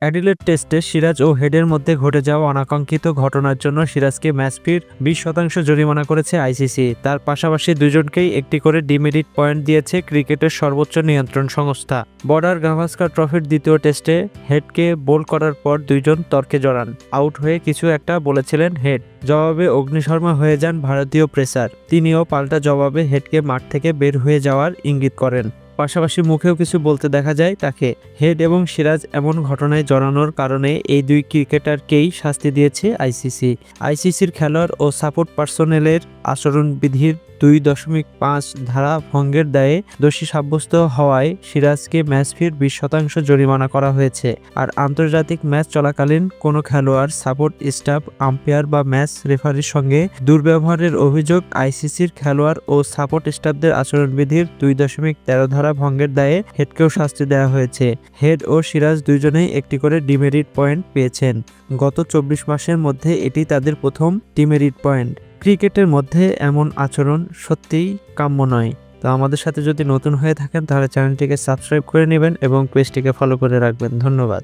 Adelaide টেস্টে সিরাজ ও হেডের মধ্যে ঘটে যাওয়া অনাকাঙ্ক্ষিত ঘটনার জন্য সিরাজকে ম্যাচ ফির 20% জরিমানা করেছে আইসিসি। তার পাশাপাশি দুজনকেই একটি করে ডিমেরিট পয়েন্ট দিয়েছে ক্রিকেটের সর্বোচ্চ নিয়ন্ত্রণ সংস্থা। বর্ডার গাভাস্কার ট্রফির দ্বিতীয় টেস্টে হেডকে বোল করার পর দুইজন তর্কে জড়ান। আউট হয়ে কিছু একটা বলেছিলেন হেড, জবাবে অগ্নিশর্মা হয়ে যান ভারতীয় পেসার। তিনিও পাল্টা জবাবে হেডকে মাঠ থেকে বের হয়ে যাওয়ার ইঙ্গিত করেন। পাশাপাশি মুখেও কিছু বলতে দেখা যায় তাকে। হেড এবং সিরাজ এমন ঘটনায় জড়ানোর কারণে এই দুই ক্রিকেটারকেই শাস্তি দিয়েছে আইসিসি। আইসিসির খেলোয়াড় ও সাপোর্ট পার্সোনেলের আচরণবিধির 2.5 ধারা ভঙ্গের দায়ে দোষী সাব্যস্ত হওয়ায় সিরাজকে ম্যাচ ফির 20% জরিমানা করা হয়েছে। আর আন্তর্জাতিক ম্যাচ চলাকালীন কোনো খেলোয়াড়, সাপোর্ট স্টাফ, আম্পায়ার বা ম্যাচ রেফারির সঙ্গে দুর্ব্যবহারের অভিযোগ আইসিসির খেলোয়াড় ও সাপোর্ট স্টাফদের আচরণবিধির 2.13 ধারা ভঙ্গের দায়ে হেডকেও শাস্তি দেওয়া হয়েছে। হেড ও সিরাজ দুইজনেই একটি করে ডিমেরিট পয়েন্ট পেয়েছেন। গত 24 মাসের মধ্যে এটি তাদের প্রথম ডিমেরিট পয়েন্ট। ক্রিকেটের মধ্যে এমন আচরণ সত্যিই কাম্য নয়। তো আমাদের সাথে যদি নতুন হয়ে থাকেন তাহলে চ্যানেলটিকে সাবস্ক্রাইব করে নেবেন এবং পেজটিকে ফলো করে রাখবেন। ধন্যবাদ।